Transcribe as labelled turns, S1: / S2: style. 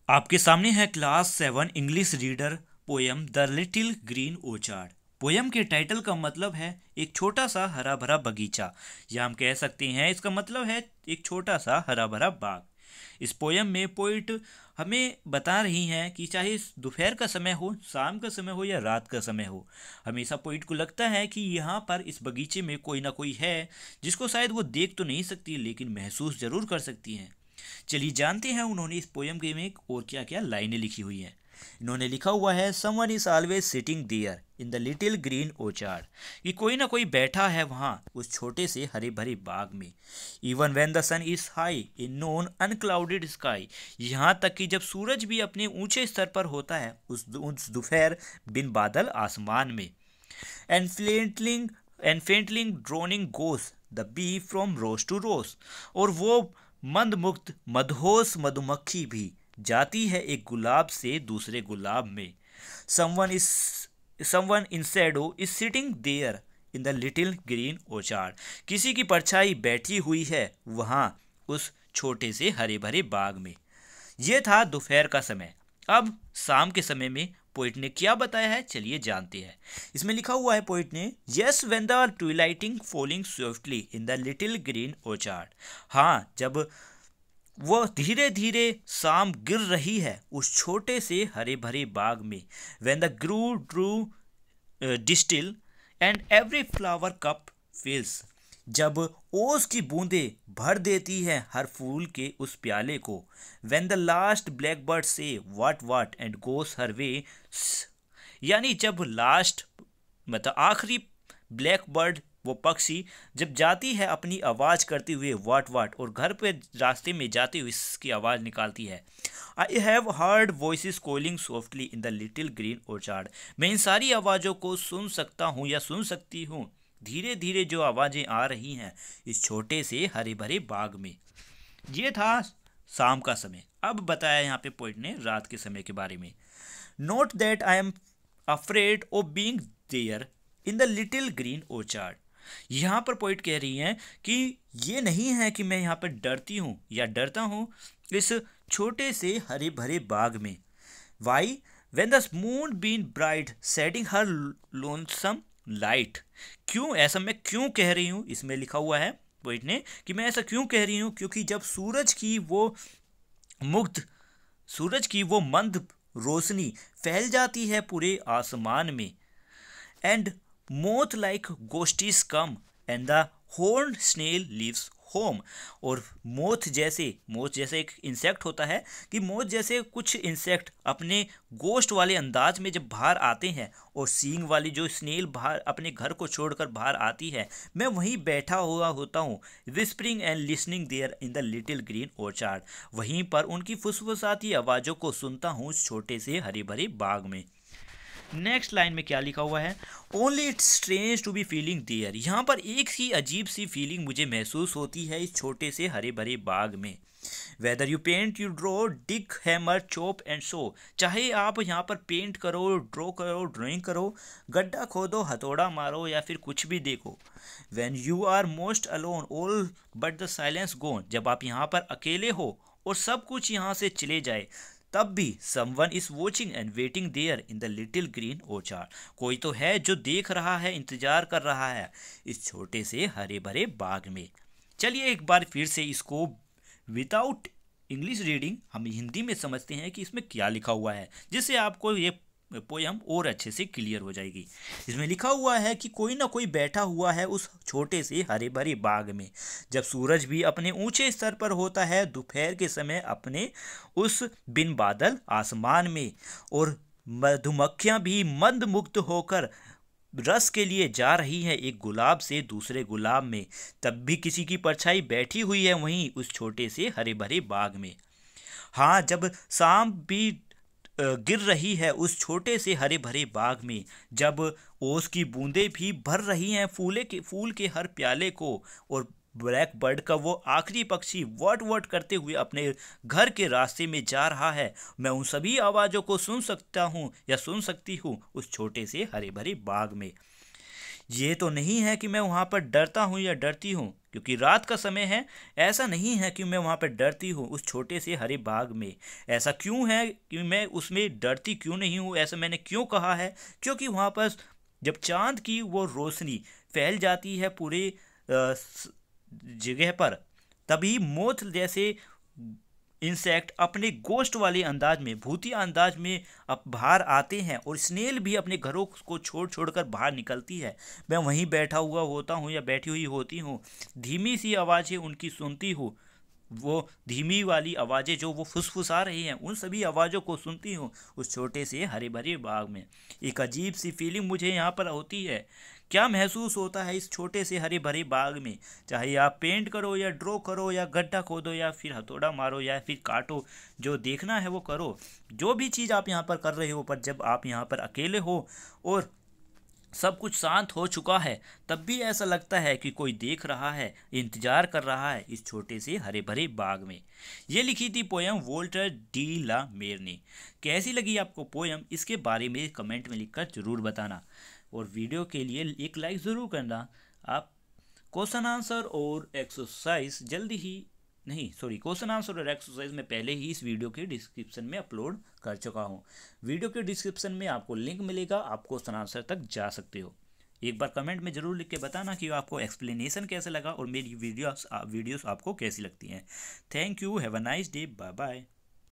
S1: आपके सामने है class 7 English reader poem the little green orchard. Poem के टाइटल का मतलब है एक छोटा सा हरा भरा बगीचा, या हम कह सकते हैं इसका मतलब है एक छोटा सा हरा भरा बाग। इस पोयम में पोइट हमें बता रही हैं कि चाहे दोपहर का समय हो, शाम का समय हो या रात का समय हो, हमेशा पोइट को लगता है कि यहाँ पर इस बगीचे में कोई ना कोई है जिसको शायद वो देख तो नहीं सकती लेकिन महसूस जरूर कर सकती हैं। चलिए जानते हैं उन्होंने इस पोयम के में और क्या क्या लाइनें लिखी हुई हैं। इन्होंने लिखा हुआ है someone is always sitting there in the little green orchard, कि कोई ना कोई बैठा है वहाँ उस छोटे से हरे भरे बाग में। Even when the sun is high in non unclouded sky, यहाँ तक कि जब सूरज भी अपने ऊंचे स्तर पर होता है उस दोपहर बिन बादल आसमान में। And faintly droning goes the bee from rose to rose, और वो मंद मुक्त मदहोश मधुमक्खी भी जाती है एक गुलाब से दूसरे गुलाब में। Someone in shadow is sitting there in the little green orchard, किसी की परछाई बैठी हुई है वहाँ उस छोटे से हरे भरे बाग में। यह था दोपहर का समय। अब शाम के समय में पोइट ने क्या बताया है, चलिए जानते हैं। इसमें लिखा हुआ है पोइट ने, yes when the twilighting falling swiftly in the little green orchard, हाँ जब वो धीरे धीरे शाम गिर रही है उस छोटे से हरे भरे बाग में। When the grey dew distil and every flower cup fills, जब ओस की बूंदें भर देती हैं हर फूल के उस प्याले को। When the last black bird से वाट एंड गोस हर वे, यानी जब लास्ट मतलब आखिरी ब्लैक बर्ड वो पक्षी जब जाती है अपनी आवाज़ करते हुए वाट और घर पे रास्ते में जाते हुए इसकी आवाज़ निकालती है। I have heard voices calling softly in the little green orchard, मैं इन सारी आवाज़ों को सुन सकता हूँ या सुन सकती हूँ, धीरे धीरे जो आवाज़ें आ रही हैं इस छोटे से हरे भरे बाग में। ये था शाम का समय। अब बताया यहाँ पे पोइट ने रात के समय के बारे में। Not that I am afraid of being there in the little green orchard, यहाँ पर पोइट कह रही हैं कि ये नहीं है कि मैं यहाँ पर डरती हूँ या डरता हूँ इस छोटे से हरे भरे बाग में। Why when the moon been bright setting her lonesome light, क्यों ऐसा मैं क्यों कह रही हूँ, इसमें लिखा हुआ है पोइट ने कि मैं ऐसा क्यों कह रही हूँ, क्योंकि जब सूरज की वो मंद रोशनी फैल जाती है पूरे आसमान में। And moth like ghosties come and the horn snail leaves home, और मोथ जैसे एक इंसेक्ट होता है कि मोथ जैसे कुछ इंसेक्ट अपने गोश्त वाले अंदाज में जब बाहर आते हैं और सींग वाली जो स्नेल बाहर अपने घर को छोड़कर बाहर आती है, मैं वहीं बैठा हुआ होता हूँ whispering and listening there in the little green orchard, वहीं पर उनकी फुसफुसाती आवाज़ों को सुनता हूँ उस छोटे से हरे भरे बाग में। नेक्स्ट लाइन में क्या लिखा हुआ है, only it's strange to be feeling there, यहाँ पर एक ही अजीब सी फीलिंग मुझे महसूस होती है इस छोटे से हरे भरे बाग में। Whether you paint you draw dig hammer chop and show, चाहे आप यहाँ पर पेंट करो, ड्रॉ करो, ड्राइंग करो, गड्ढा खोदो, हथौड़ा मारो या फिर कुछ भी देखो। When you are most alone all but the silence gone, जब आप यहाँ पर अकेले हो और सब कुछ यहाँ से चले जाए, तब भी someone is watching and waiting there in the little green orchard, कोई तो है जो देख रहा है, इंतजार कर रहा है इस छोटे से हरे भरे बाग में। चलिए एक बार फिर से इसको विदाउट इंग्लिश रीडिंग हम हिंदी में समझते हैं कि इसमें क्या लिखा हुआ है, जिससे आपको ये पोयम और अच्छे से क्लियर हो जाएगी। इसमें लिखा हुआ है कि कोई ना कोई बैठा हुआ है उस छोटे से हरे भरे बाग में, जब सूरज भी अपने ऊंचे स्तर पर होता है दोपहर के समय अपने उस बिन बादल आसमान में, और मधुमक्खियां भी मंद मुक्त होकर रस के लिए जा रही है एक गुलाब से दूसरे गुलाब में, तब भी किसी की परछाई बैठी हुई है वहीं उस छोटे से हरे भरे बाग में। हाँ जब शाम भी गिर रही है उस छोटे से हरे भरे बाग में, जब ओस की बूंदें भी भर रही हैं फूल के हर प्याले को, और ब्लैक बर्ड का वो आखिरी पक्षी वट करते हुए अपने घर के रास्ते में जा रहा है, मैं उन सभी आवाज़ों को सुन सकता हूँ या सुन सकती हूँ उस छोटे से हरे भरे बाग में। ये तो नहीं है कि मैं वहाँ पर डरता हूँ या डरती हूँ, क्योंकि रात का समय है। ऐसा नहीं है कि मैं वहाँ पर डरती हूँ उस छोटे से हरे बाग में। ऐसा क्यों है कि मैं उसमें डरती क्यों नहीं हूँ, ऐसा मैंने क्यों कहा है? क्योंकि वहाँ पर जब चांद की वो रोशनी फैल जाती है पूरे जगह पर, तभी मोथ जैसे इंसेक्ट अपने गोश्त वाले अंदाज में, भूतिया अंदाज में अब बाहर आते हैं, और स्नेल भी अपने घरों को छोड़ छोड़ कर बाहर निकलती है। मैं वहीं बैठा हुआ होता हूँ या बैठी हुई होती हूँ, धीमी सी आवाज़ें उनकी सुनती हूँ। वो धीमी वाली आवाज़ें जो वो फुसफुसा रही हैं, उन सभी आवाज़ों को सुनती हूँ उस छोटे से हरे भरे बाग में। एक अजीब सी फीलिंग मुझे यहाँ पर होती है। क्या महसूस होता है इस छोटे से हरे भरे बाग में? चाहे आप पेंट करो या ड्रॉ करो या गड्ढा खोदो या फिर हथौड़ा मारो या फिर काटो, जो देखना है वो करो, जो भी चीज़ आप यहाँ पर कर रहे हो, पर जब आप यहाँ पर अकेले हो और सब कुछ शांत हो चुका है, तब भी ऐसा लगता है कि कोई देख रहा है, इंतजार कर रहा है इस छोटे से हरे भरे बाग में। ये लिखी थी पोयम वोल्टर डी ला मेर ने। कैसी लगी आपको पोयम, इसके बारे में कमेंट में लिखकर ज़रूर बताना, और वीडियो के लिए एक लाइक ज़रूर करना। आप क्वेश्चन आंसर और एक्सरसाइज जल्दी ही, नहीं सॉरी, क्वेश्चन आंसर और एक्सरसाइज में पहले ही इस वीडियो के डिस्क्रिप्शन में अपलोड कर चुका हूँ। वीडियो के डिस्क्रिप्शन में आपको लिंक मिलेगा, आप क्वेश्चन आंसर तक जा सकते हो। एक बार कमेंट में ज़रूर लिख के बताना कि आपको एक्सप्लेनेशन कैसे लगा और मेरी वीडियोस आपको कैसी लगती हैं। Thank you, have a nice day, bye bye.